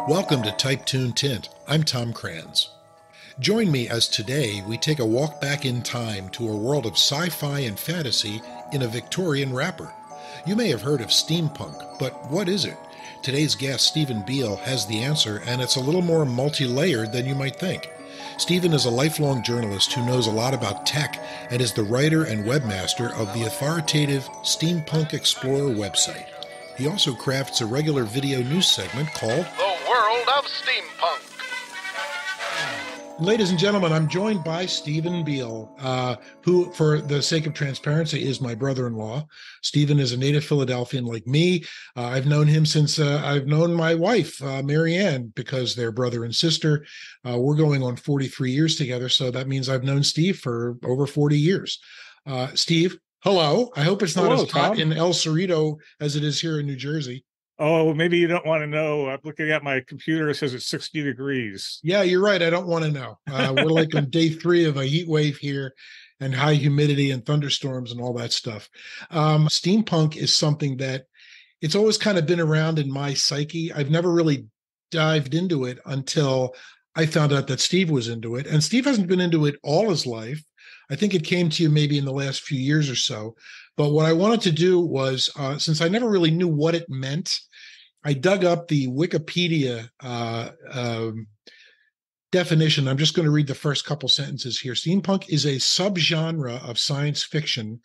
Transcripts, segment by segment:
Welcome to Type Tune Tint. I'm Tom Kranz. Join me as today we take a walk back in time to a world of sci-fi and fantasy in a Victorian wrapper. You may have heard of steampunk, but what is it? Today's guest, Stephen Beale, has the answer, and it's a little more multi-layered than you might think. Stephen is a lifelong journalist who knows a lot about tech and is the writer and webmaster of the authoritative Steampunk Explorer website. He also crafts a regular video news segment called The World of Steampunk. Ladies and gentlemen, I'm joined by Stephen Beale, who, for the sake of transparency, is my brother-in-law. Stephen is a native Philadelphian like me. I've known him since I've known my wife, Mary Ann, because they're brother and sister. We're going on 43 years together, so that means I've known Steve for over 40 years. Steve, hello. I hope it's not Hello, as hot Tom. in El Cerrito as it is here in New Jersey. Oh, maybe you don't want to know. I'm looking at my computer. It says it's 60 degrees. Yeah, you're right. I don't want to know. We're like on day 3 of a heat wave here and high humidity and thunderstorms and all that stuff. Steampunk is something that it's always kind of been around in my psyche. I've never really dived into it until I found out that Steve was into it. And Steve hasn't been into it all his life. I think it came to you maybe in the last few years or so. But what I wanted to do was, since I never really knew what it meant, I dug up the Wikipedia definition. I'm just going to read the first couple sentences here. Steampunk is a subgenre of science fiction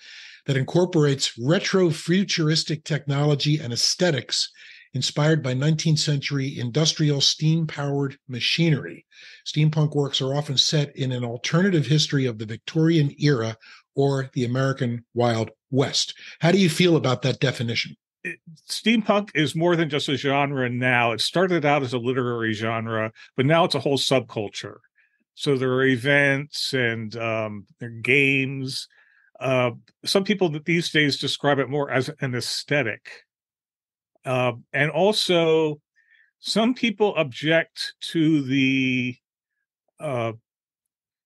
that incorporates retro-futuristic technology and aesthetics inspired by 19th century industrial steam-powered machinery. Steampunk works are often set in an alternative history of the Victorian era or the American Wild West. How do you feel about that definition? Steampunk is more than just a genre now. It started out as a literary genre, but now it's a whole subculture. So there are events and there are games. Some people these days describe it more as an aesthetic. And also, some people object to the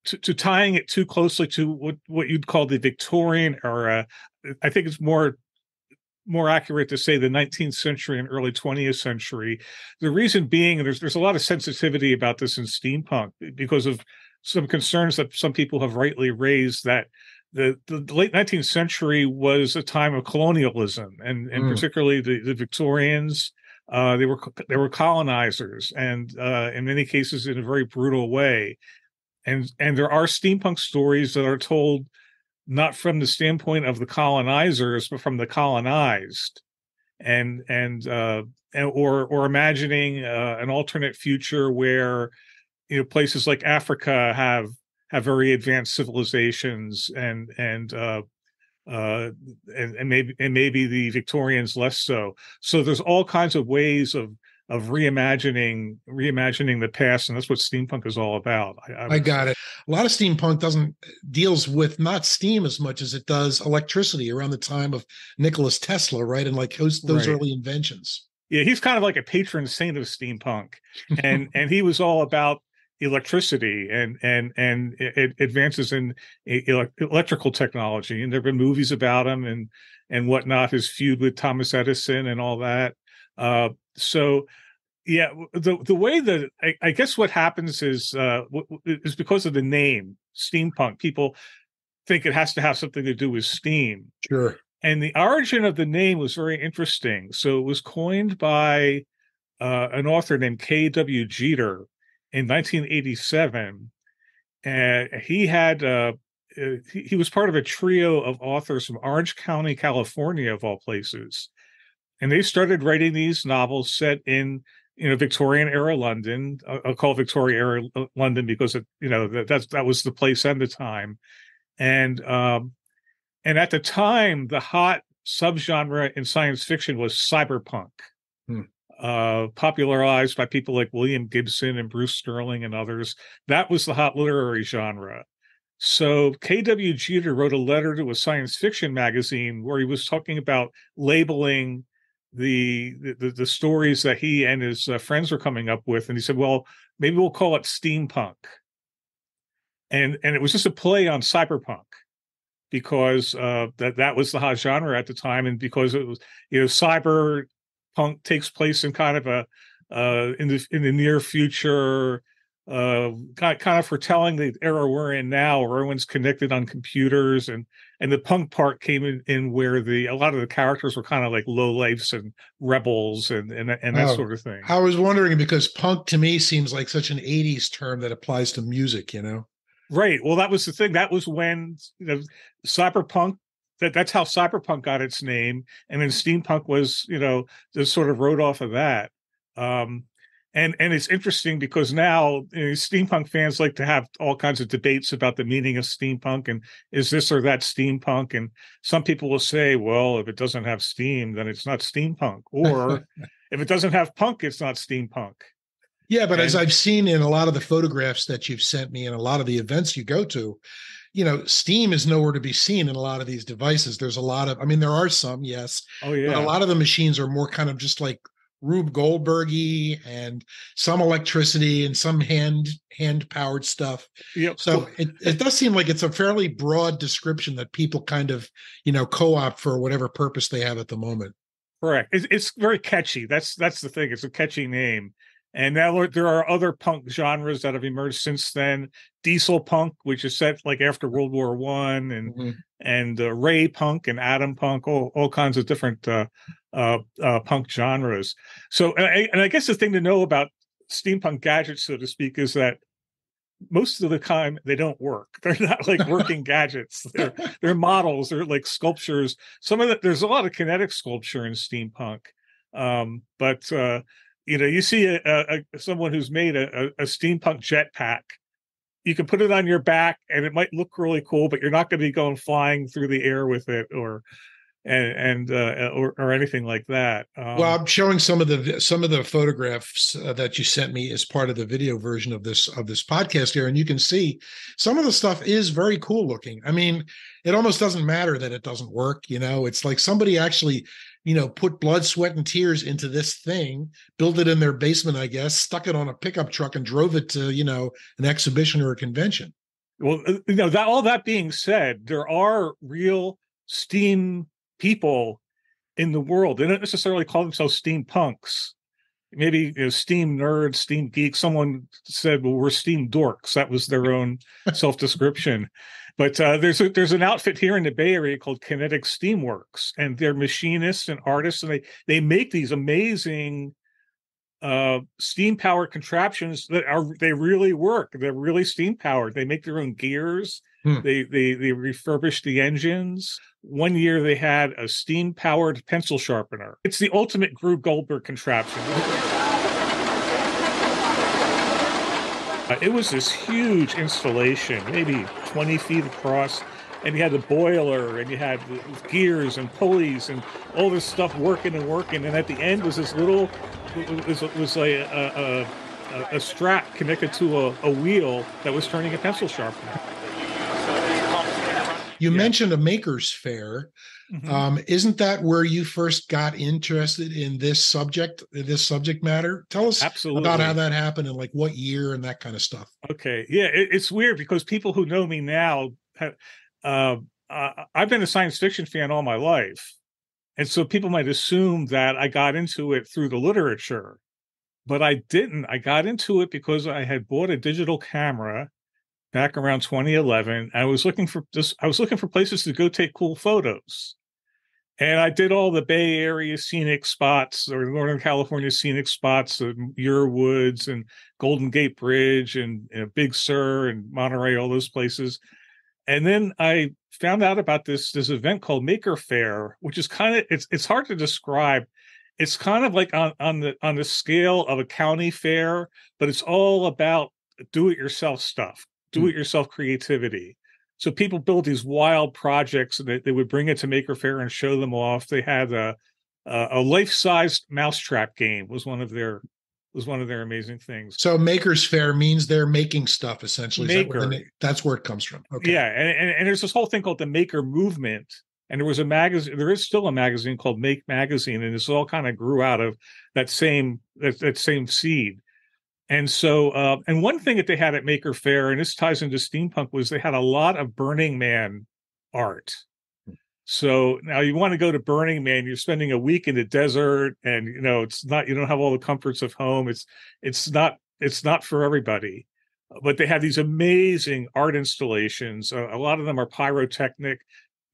to tying it too closely to what you'd call the Victorian era. I think it's more accurate to say the 19th century and early 20th century. The reason being, there's a lot of sensitivity about this in steampunk because of some concerns that some people have rightly raised that the late 19th century was a time of colonialism, and particularly the Victorians. They were colonizers, and in many cases in a very brutal way. And there are steampunk stories that are told not from the standpoint of the colonizers, but from the colonized, or imagining an alternate future where places like Africa have very advanced civilizations, and maybe the Victorians less so. So there's all kinds of ways of reimagining the past, and that's what steampunk is all about. I got it. A lot of steampunk deals with not steam as much as it does electricity around the time of Nikola Tesla, right? And like those Right. early inventions. Yeah, he's kind of like a patron saint of steampunk, and he was all about electricity and advances in electrical technology. And there've been movies about him and whatnot. His feud with Thomas Edison and all that. So yeah, the way that I guess what happens is because of the name steampunk, people think it has to have something to do with steam. Sure. And the origin of the name was very interesting. So it was coined by an author named K.W. Jeter in 1987. And he had he was part of a trio of authors from Orange County, California, of all places. And they started writing these novels set in Victorian era London. I'll call it Victorian era London because that was the place and the time. And at the time, the hot subgenre in science fiction was cyberpunk, popularized by people like William Gibson and Bruce Sterling and others. That was the hot literary genre. So K.W. Jeter wrote a letter to a science fiction magazine where he was talking about labeling the stories that he and his friends were coming up with, and he said, "Well, maybe we'll call it steampunk." And it was just a play on cyberpunk because that was the hot genre at the time, and because it was cyberpunk takes place in kind of in the near future, kind of foretelling the era we're in now, where everyone's connected on computers, and the punk part came in where a lot of the characters were kind of like lowlifes and rebels and that Oh, sort of thing. I was wondering because punk to me seems like such an 80s term that applies to music, you know? Right. Well, that was the thing. That was when cyberpunk. That's how cyberpunk got its name, and then steampunk was just sort of wrote off of that. Um, and it's interesting because now steampunk fans like to have all kinds of debates about the meaning of steampunk and is this or that steampunk. And some people will say, well, if it doesn't have steam, then it's not steampunk, or if it doesn't have punk, it's not steampunk. Yeah, but as I've seen in a lot of the photographs that you've sent me and a lot of the events you go to, Steam is nowhere to be seen in a lot of these devices. There's a lot of, I mean, there are some, yes. Oh, yeah. But a lot of the machines are more kind of just like Rube Goldberg-y and some electricity and some hand powered stuff. Yep. So it does seem like it's a fairly broad description that people kind of, co-opt for whatever purpose they have at the moment. Correct. It's very catchy. That's the thing. It's a catchy name. And now there are other punk genres that have emerged since then. Diesel punk, which is set like after World War One, and Ray punk and Atom punk, all kinds of different punk genres. So, and I guess the thing to know about steampunk gadgets, so to speak, is that most of the time they don't work. They're not like working gadgets. They're models. They're like sculptures. There's a lot of kinetic sculpture in steampunk, but you see someone who's made a steampunk jetpack. You can put it on your back, and it might look really cool, but you're not going to be going flying through the air with it, or anything like that. Well, I'm showing some of the photographs that you sent me as part of the video version of this podcast here, and you can see some of the stuff is very cool looking. I mean, it almost doesn't matter that it doesn't work. It's like somebody actually put blood, sweat, and tears into this thing, built it in their basement, I guess, stuck it on a pickup truck and drove it to, an exhibition or a convention. Well, all that being said, there are real steam people in the world. They don't necessarily call themselves steampunks. Maybe steam nerds, steam geeks. Someone said, well, we're steam dorks. That was their own self-description. But there's an outfit here in the Bay Area called Kinetic Steamworks, and they're machinists and artists, and they make these amazing steam powered contraptions they really work. They're really steam powered. They make their own gears. They refurbish the engines. One year they had a steam powered pencil sharpener. It's the ultimate Rube Goldberg contraption. It was this huge installation, maybe 20 feet across, and you had the boiler, and you had gears and pulleys and all this stuff working, and at the end was this little, it was like a strap connected to a wheel that was turning a pencil sharpener. You mentioned a maker's fair. Mm-hmm. Isn't that where you first got interested in this subject matter? Tell us about how that happened and like what year and that kind of stuff. Okay. Yeah, it's weird because people who know me now, I've been a science fiction fan all my life. And so people might assume that I got into it through the literature, but I didn't. I got into it because I had bought a digital camera back around 2011. I was looking for places to go take cool photos. And I did all the Bay Area scenic spots, or Northern California scenic spots, Muir Woods and Golden Gate Bridge and Big Sur and Monterey, all those places. And then I found out about this event called Maker Fair, which is kind of, it's hard to describe. It's kind of like on the scale of a county fair, but it's all about do-it-yourself stuff, do-it-yourself creativity. So people build these wild projects that they would bring it to Maker Fair and show them off. They had a life-sized mousetrap game was one of their amazing things. So Maker's Fair means they're making stuff essentially. Maker. That's where it comes from. Okay. Yeah, and there's this whole thing called the Maker Movement, and there was a magazine. There is still a magazine called Make Magazine, and this all kind of grew out of that same seed. And so, and one thing that they had at Maker Fair, and this ties into steampunk, was they had a lot of Burning Man art. So now you want to go to Burning Man, you're spending a week in the desert, and it's not, you don't have all the comforts of home. It's not for everybody. But they have these amazing art installations. A lot of them are pyrotechnic,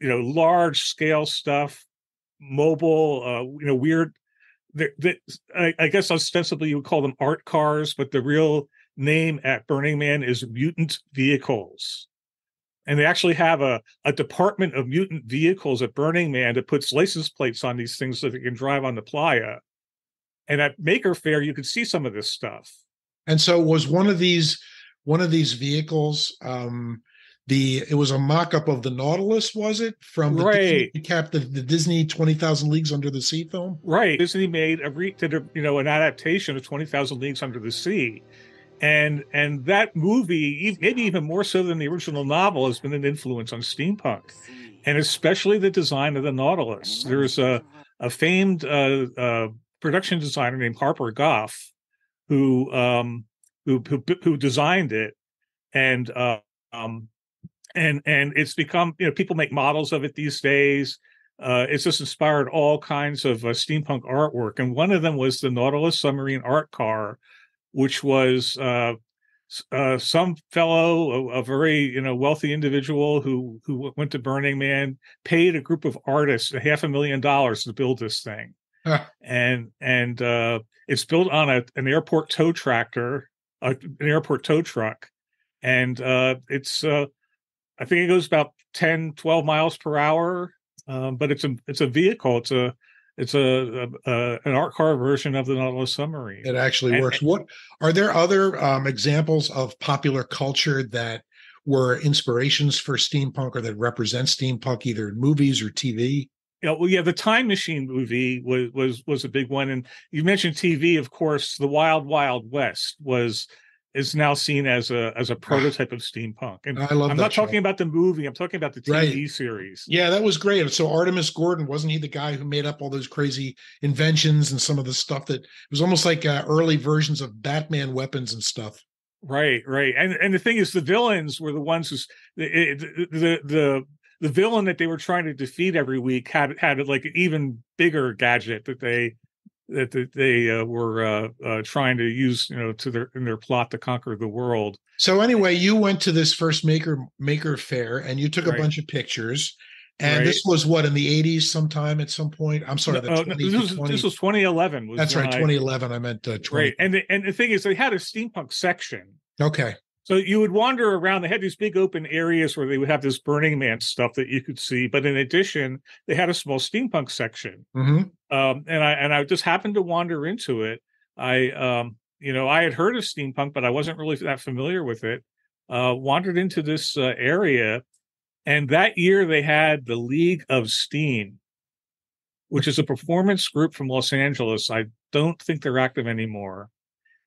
large scale stuff, mobile, weird. I guess ostensibly you would call them art cars, but the real name at Burning Man is mutant vehicles. And they actually have a department of mutant vehicles at Burning Man that puts license plates on these things so they can drive on the playa. And at Maker Faire, you could see some of this stuff. And so was one of these vehicles, it was a mock-up of the Nautilus, was it? From the right. the Disney 20,000 Leagues Under the Sea film? Right. Disney made an adaptation of 20,000 Leagues Under the Sea. And that movie, maybe even more so than the original novel, has been an influence on steampunk, and especially the design of the Nautilus. There's a famed production designer named Harper Goff who designed it, and it's become, people make models of it these days. It's just inspired all kinds of steampunk artwork, and one of them was the Nautilus submarine art car, which was some fellow, a very wealthy individual who went to Burning Man, paid a group of artists $500,000 to build this thing, and it's built on an airport tow tractor, an airport tow truck, and it's I think it goes about 10, 12 miles per hour, but it's a vehicle. It's an art car version of the Nautilus submarine. It actually works. What are there other examples of popular culture that were inspirations for steampunk or that represent steampunk, either in movies or TV? The Time Machine movie was a big one, and you mentioned TV. Of course, the Wild Wild West is now seen as a prototype of steampunk. And I love I'm not talking about the movie. I'm talking about the TV series. Yeah, that was great. So Artemis Gordon, wasn't he the guy who made up all those crazy inventions and some of the stuff that it was almost like early versions of Batman weapons and stuff? Right. And the thing is, the villains were the ones the villain that they were trying to defeat every week had like an even bigger gadget that they were trying to use, in their plot to conquer the world. So anyway, you went to this first Maker Faire and you took a bunch of pictures. And this was what, in the 80s sometime at some point? I'm sorry, this was 2011. That's right, 2011. I meant 20. Right. And the thing is, they had a steampunk section. Okay. So you would wander around. They had these big open areas where they would have this Burning Man stuff that you could see. But in addition, they had a small steampunk section. Mm-hmm. And I just happened to wander into it. I had heard of steampunk, but I wasn't really that familiar with it. Wandered into this area, and that year they had the League of Steam, which is a performance group from Los Angeles. I don't think they're active anymore.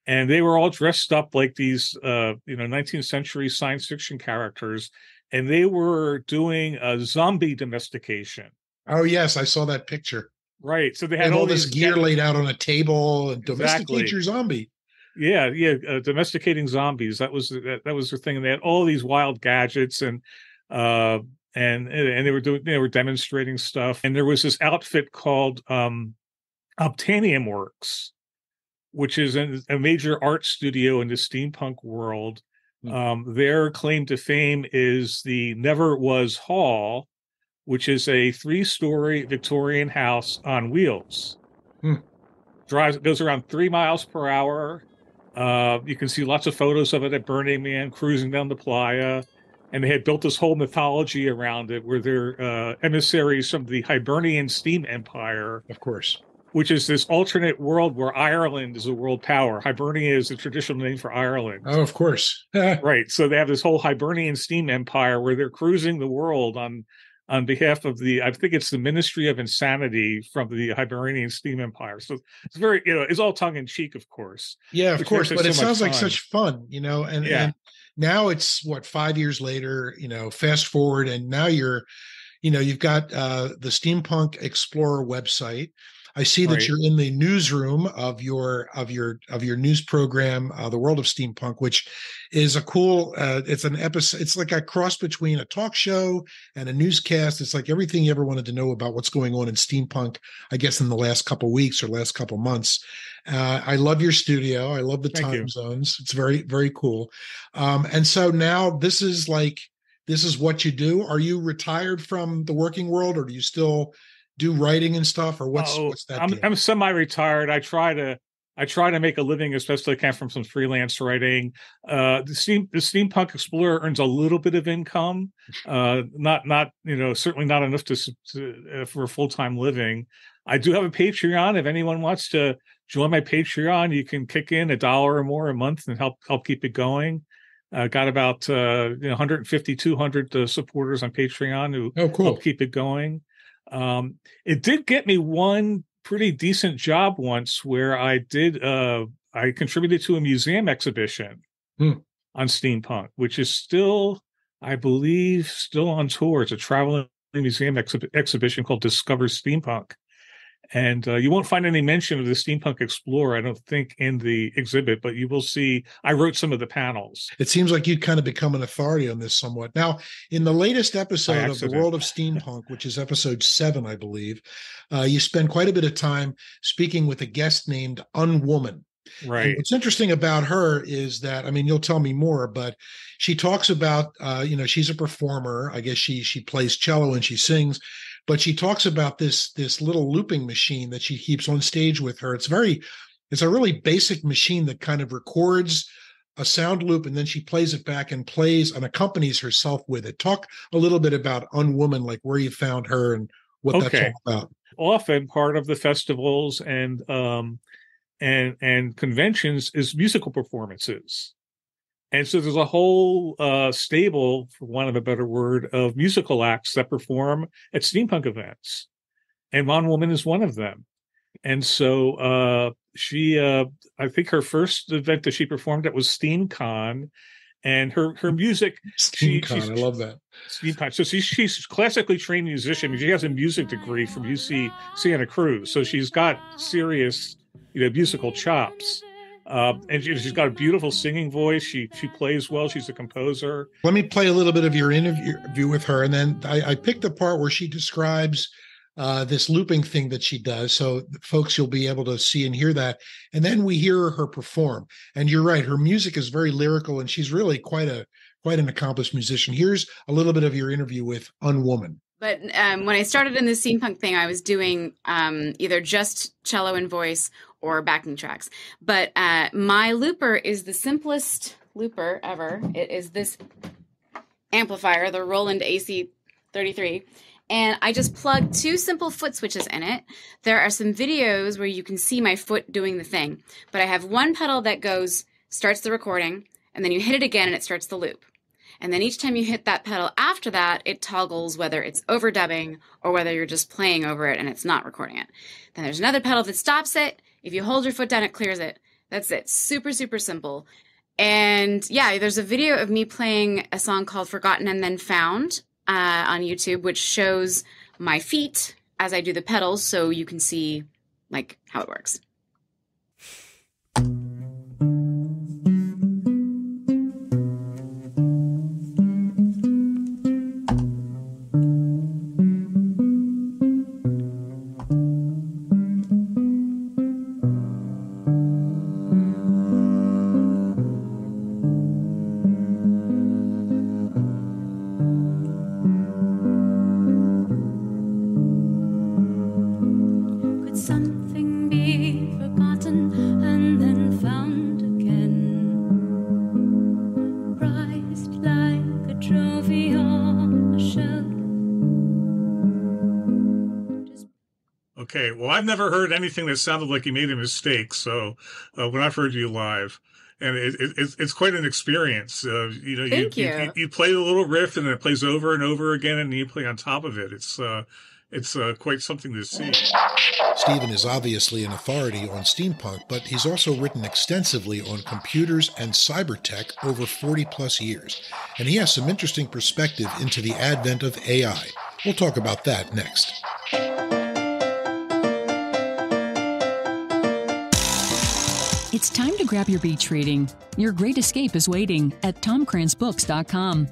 And they were all dressed up like these, 19th century science fiction characters, and they were doing a zombie domestication. Oh yes, I saw that picture. Right. So they had all this gear laid out on a table and domesticate your zombie. Yeah. Domesticating zombies. That was their thing. And they had all these wild gadgets and they were demonstrating stuff. And there was this outfit called Obtanium Works, which is a major art studio in the steampunk world. Their claim to fame is the Never Was Hall, which is a 3-story Victorian house on wheels. Goes around 3 miles per hour. You can see lots of photos of it at Burning Man, cruising down the playa. And they had built this whole mythology around it where they're emissaries from the Hibernian Steam Empire. Of course. Which is this alternate world where Ireland is a world power. Hibernia is the traditional name for Ireland. Oh, of course. Right. So they have this whole Hibernian Steam Empire where they're cruising the world on behalf of I think it's the Ministry of Insanity from the Hibernian Steam Empire. So it's very, it's all tongue in cheek, of course. Yeah, of course. But it sounds like such fun, and now it's 5 years later, fast forward, and now you've got the Steampunk Explorer website. I see that Right. you're in the newsroom of your news program, The World of Steampunk, which is a cool. It's an episode. It's like a cross between a talk show and a newscast. It's like everything you ever wanted to know about what's going on in steampunk. I guess in the last couple of weeks or last couple of months. I love your studio. I love the Thank time you. zones. It's very, very cool. And so now this is what you do. Are you retired from the working world, or do you still do writing and stuff, or Oh, what's that I'm deal? I'm semi-retired. I try to make a living as best I can from some freelance writing. The Steampunk Explorer earns a little bit of income, not certainly not enough for a full-time living. I do have a Patreon. If anyone wants to join my Patreon, you can kick in $1 or more a month and help keep it going. Got about 150, 200 supporters on Patreon who Oh, help cool. keep it going. It did get me one pretty decent job once where I contributed to a museum exhibition Hmm. on steampunk, which is still, I believe, still on tour. It's a traveling museum exhibition called Discover Steampunk. And you won't find any mention of the Steampunk Explorer, I don't think, in the exhibit, but you will see. I wrote some of the panels It seems like you'd kind of become an authority on this somewhat. Now, in the latest by episode of The accident. World of Steampunk, which is episode 7, I believe, you spend quite a bit of time speaking with a guest named Unwoman. And Right. what's interesting about her is that, I mean, you'll tell me more, but she talks about, she's a performer. I guess she plays cello and she sings, but she talks about this little looping machine that she keeps on stage with her. It's a really basic machine that kind of records a sound loop and then she plays it back and plays and accompanies herself with it. Talk a little bit about Unwoman, like where you found her and what that's Okay. all about. Often part of the festivals and conventions is musical performances. And so there's a whole stable, for want of a better word, of musical acts that perform at steampunk events. And One Woman is one of them. And so I think her first event that she performed at was SteamCon. And her music, SteamCon, I she's love that. SteamCon. So she's classically trained musician. She has a music degree from UC Santa Cruz. So she's got serious, musical chops. And she's got a beautiful singing voice. She plays well. She's a composer. Let me play a little bit of your interview with her, and then I picked the part where she describes this looping thing that she does. So, folks, you'll be able to see and hear that, and then we hear her perform. And you're right; her music is very lyrical, and she's really quite an accomplished musician. Here's a little bit of your interview with Unwoman. But when I started in the steampunk thing, I was doing either just cello and voice or backing tracks. But my looper is the simplest looper ever. It is this amplifier, the Roland AC33. And I just plug 2 simple foot switches in it. There are some videos where you can see my foot doing the thing. But I have one pedal that starts the recording, and then you hit it again and it starts the loop. And then each time you hit that pedal after that, it toggles whether it's overdubbing or whether you're just playing over it and it's not recording it. Then there's another pedal that stops it. If you hold your foot down, it clears it. That's it. Super, super simple. And yeah, there's a video of me playing a song called Forgotten and Then Found on YouTube, which shows my feet as I do the pedals so you can see like how it works. Okay, well, I've never heard anything that sounded like you made a mistake. So when I've heard you live, and it's quite an experience. Thank you. You play the little riff, and then it plays over and over again, and you play on top of it. It's quite something to see. Stephen is obviously an authority on steampunk, but he's also written extensively on computers and cyber tech over 40 plus years, and he has some interesting perspective into the advent of AI. We'll talk about that next. It's time to grab your beach reading. Your great escape is waiting at tomcransbooks.com.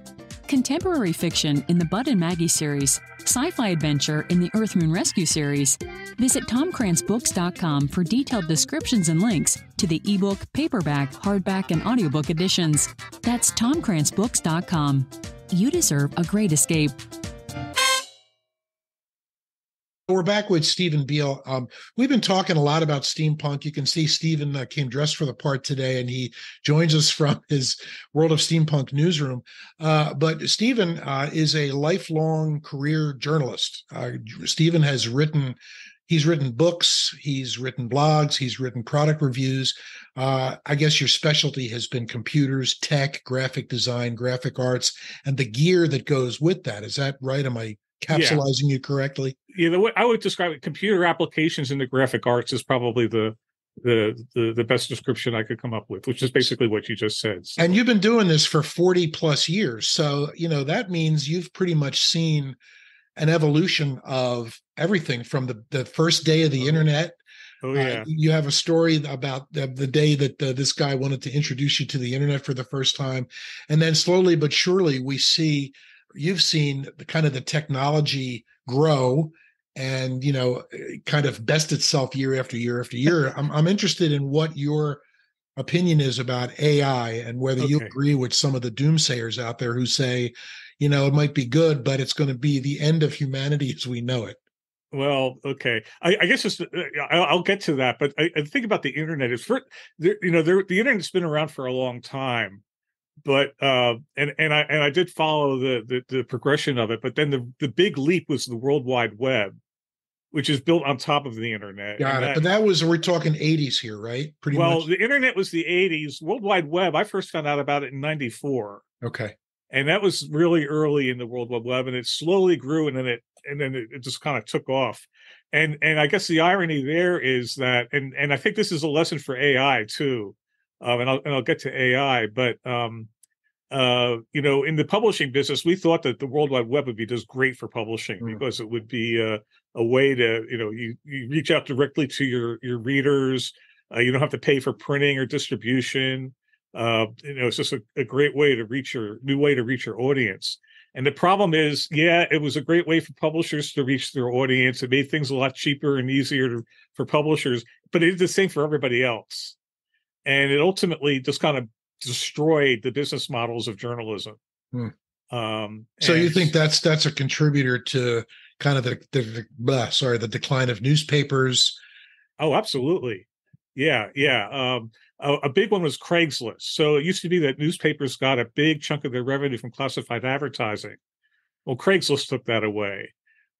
Contemporary fiction in the Bud and Maggie series, sci-fi adventure in the Earth Moon Rescue series. Visit tomcransbooks.com for detailed descriptions and links to the ebook, paperback, hardback, and audiobook editions. That's tomcransbooks.com. You deserve a great escape. We're back with Stephen Beale. We've been talking a lot about steampunk. You can see Stephen came dressed for the part today, and he joins us from his World of Steampunk newsroom. But Stephen is a lifelong career journalist. Stephen has written books, he's written blogs, he's written product reviews. I guess your specialty has been computers, tech, graphic design, graphic arts, and the gear that goes with that. Is that right? Am I capsulizing you correctly? Yeah, the way I would describe it, computer applications into graphic arts is probably the best description I could come up with, which is basically what you just said. So. And you've been doing this for 40 plus years. So, that means you've pretty much seen an evolution of everything from the first day of the internet. Oh, yeah. You have a story about the day that this guy wanted to introduce you to the internet for the first time. And then slowly but surely you've seen the technology grow and, kind of best itself year after year after year. I'm interested in what your opinion is about AI and whether you agree with some of the doomsayers out there who say, it might be good, but it's going to be the end of humanity as we know it. Well, okay. I guess I'll get to that, but I think about the internet is the internet's been around for a long time. But and I did follow the progression of it, but then the big leap was the World Wide Web, which is built on top of the internet. Got it. But we're talking 80s here, right? Pretty much. The internet was the 80s. World Wide Web, I first found out about it in 94. Okay. And that was really early in the World Wide Web, and it slowly grew, and then it just kind of took off. And I guess the irony there is that, and I think this is a lesson for AI too. And I'll get to AI, but in the publishing business, we thought that the World Wide Web would be just great for publishing because it would be a way to, you reach out directly to your readers. You don't have to pay for printing or distribution. It's just a great way to reach your audience. And the problem is, it was a great way for publishers to reach their audience. It made things a lot cheaper and easier for publishers, but it did the same for everybody else. And it ultimately just kind of destroyed the business models of journalism. So you think that's a contributor to kind of the decline of newspapers? Oh, absolutely. Yeah. A big one was Craigslist. So it used to be that newspapers got a big chunk of their revenue from classified advertising. Well, Craigslist took that away.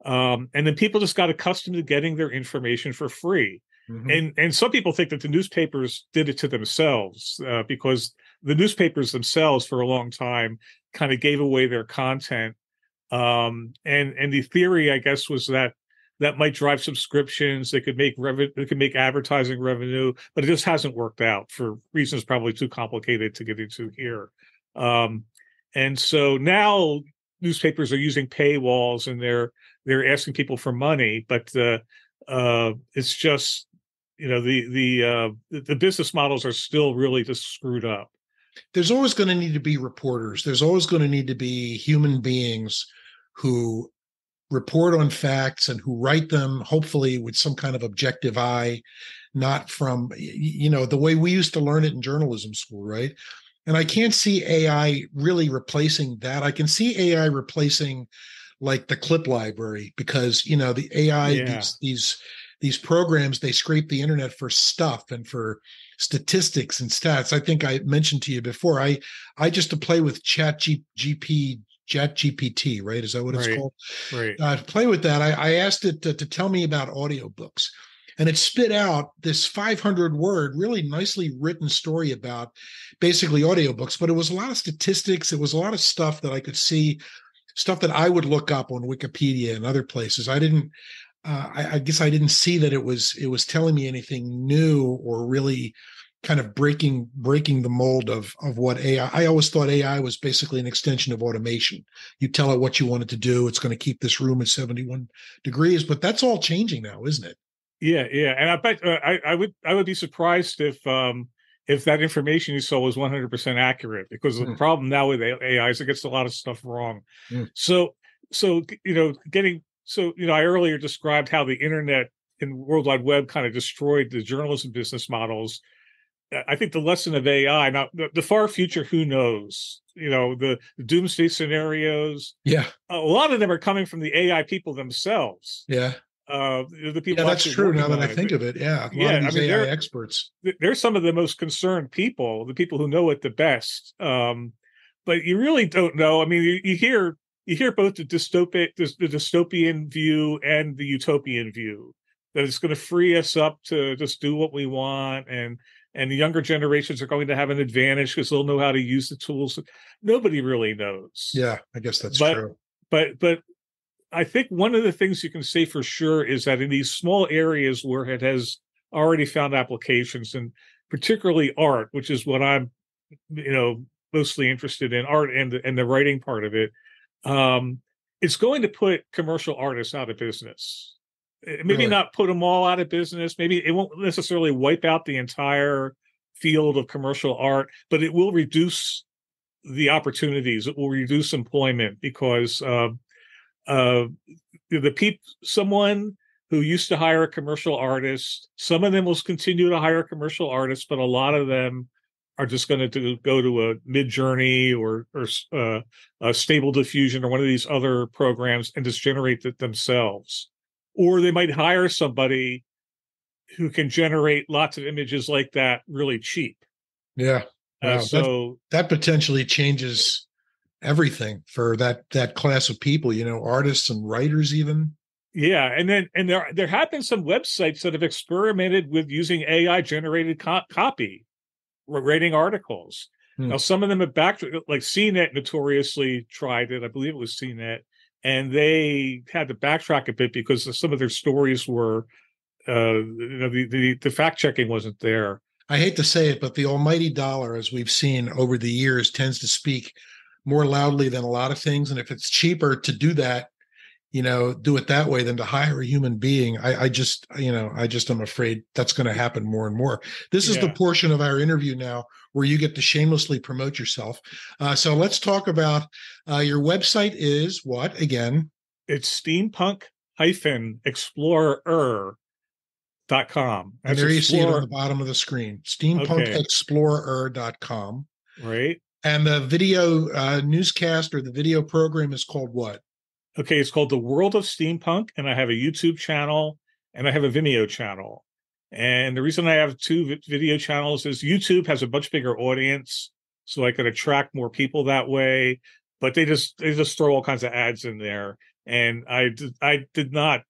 And then people just got accustomed to getting their information for free. And some people think that the newspapers did it to themselves because the newspapers themselves for a long time kind of gave away their content. And the theory, I guess, was that might drive subscriptions. They could make advertising revenue, but it just hasn't worked out for reasons probably too complicated to get into here. And so now newspapers are using paywalls and they're asking people for money, but it's just the business models are still really just screwed up. There's always going to need to be reporters. There's always going to need to be human beings who report on facts and who write them, hopefully with some kind of objective eye, not from, the way we used to learn it in journalism school, right? And I can't see AI really replacing that. I can see AI replacing like the clip library because, the AI, these programs, they scrape the internet for stuff and for statistics and stats. I think I mentioned to you before, I just to play with ChatGPT, right? Is that what it's called? Right. To play with that, I asked it to tell me about audiobooks. And it spit out this 500-word, really nicely written story about basically audiobooks. But it was a lot of statistics. It was a lot of stuff that I could see, stuff that I would look up on Wikipedia and other places. I didn't. I guess I didn't see that it was telling me anything new or really kind of breaking the mold of what AI. I always thought AI was basically an extension of automation. You tell it what you want it to do. It's going to keep this room at 71 degrees, but that's all changing now, isn't it? Yeah. And I bet I would be surprised if if that information you saw was 100% accurate, because the problem now with AI is it gets a lot of stuff wrong. So I earlier described how the internet and World Wide Web kind of destroyed the journalism business models. I think the lesson of AI, now the far future, who knows? The doomsday scenarios. Yeah. A lot of them are coming from the AI people themselves. Yeah. The people. Yeah, that's true. Now that I think of it, yeah, a lot of these AI experts. They're some of the most concerned people, the people who know it the best. But you really don't know. I mean, you hear both the dystopian view and the utopian view, that it's going to free us up to just do what we want, and the younger generations are going to have an advantage because they'll know how to use the tools. Nobody really knows. Yeah, I guess that's true. But I think one of the things you can say for sure is that in these small areas where it has already found applications, and particularly art, which is what I'm, mostly interested in, art and the writing part of it, it's going to put commercial artists out of business. Maybe Really? Not put them all out of business. Maybe it won't necessarily wipe out the entire field of commercial art, but it will reduce the opportunities. It will reduce employment because someone who used to hire a commercial artist, some of them will continue to hire commercial artists, but a lot of them are just going to go to a Mid-Journey or a Stable Diffusion or one of these other programs and just generate it themselves. Or they might hire somebody who can generate lots of images like that really cheap. Yeah. Wow. So that potentially changes everything for that class of people, artists and writers even. Yeah, and there have been some websites that have experimented with using AI generated copy, writing articles. Now, some of them have like CNET notoriously tried it. I believe it was CNET, and they had to backtrack a bit because some of their stories were, the fact checking wasn't there. I hate to say it, but the almighty dollar, as we've seen over the years, tends to speak more loudly than a lot of things. And if it's cheaper to do that, do it that way than to hire a human being, I just am afraid that's going to happen more and more. This is the portion of our interview now where you get to shamelessly promote yourself. So let's talk about your website is what again? It's steampunk-explorer.com. And there you see it on the bottom of the screen, steampunkexplorer.com. Right. And the video newscast or the video program is called what? Okay, it's called The World of Steampunk, and I have a YouTube channel and I have a Vimeo channel. And the reason I have two video channels is YouTube has a much bigger audience, so I could attract more people that way. But they just throw all kinds of ads in there, and I did not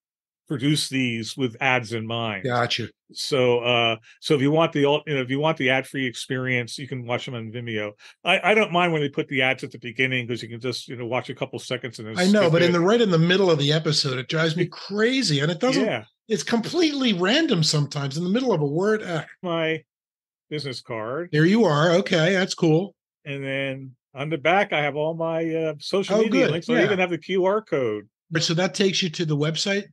produce these with ads in mind. Gotcha. So if you want the ad-free experience, you can watch them on Vimeo. I don't mind when they put the ads at the beginning because you can just watch a couple seconds and then I know, but right in the middle of the episode, it drives me crazy, and it doesn't. Yeah. It's completely random sometimes in the middle of a word. My business card. There you are. Okay, that's cool. And then on the back, I have all my social media links. So I even have the QR code. So that takes you to the website.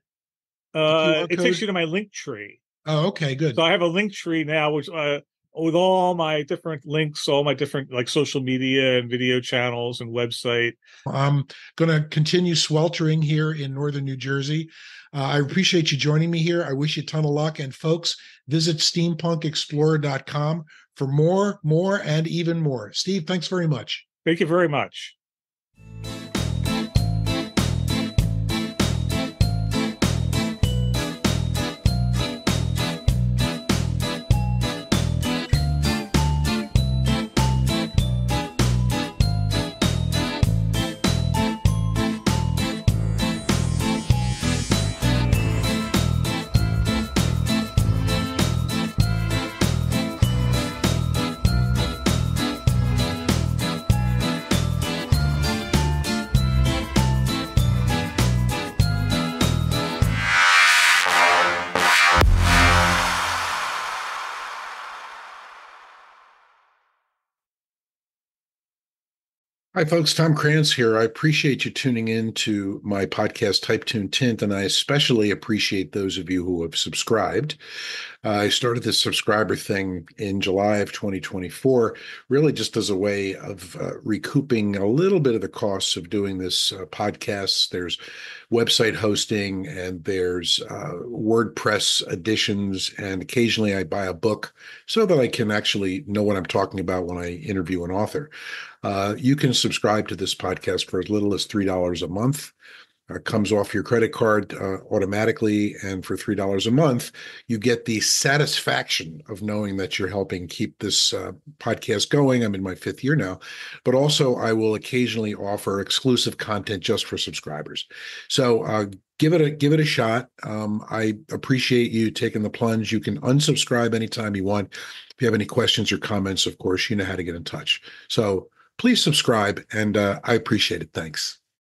It takes you to my link tree. Oh, okay, good. So I have a link tree now, which with all my different links, all my different like social media and video channels and website. I'm going to continue sweltering here in northern New Jersey. I appreciate you joining me here. I wish you a ton of luck. And folks, visit steampunkexplorer.com for more, and even more. Steve, thanks very much. Thank you very much. Hi, folks. Tom Krantz here. I appreciate you tuning in to my podcast, Type Tune Tint, and I especially appreciate those of you who have subscribed. I started this subscriber thing in July of 2024, really just as a way of recouping a little bit of the costs of doing this podcast. There's website hosting and there's WordPress editions, and occasionally I buy a book so that I can actually know what I'm talking about when I interview an author. You can subscribe to this podcast for as little as $3 a month. Comes off your credit card automatically. And for $3 a month, you get the satisfaction of knowing that you're helping keep this podcast going. I'm in my 5th year now, but also I will occasionally offer exclusive content just for subscribers. So give it a shot. I appreciate you taking the plunge. You can unsubscribe anytime you want. If you have any questions or comments, of course, you know how to get in touch. So please subscribe, and I appreciate it. Thanks.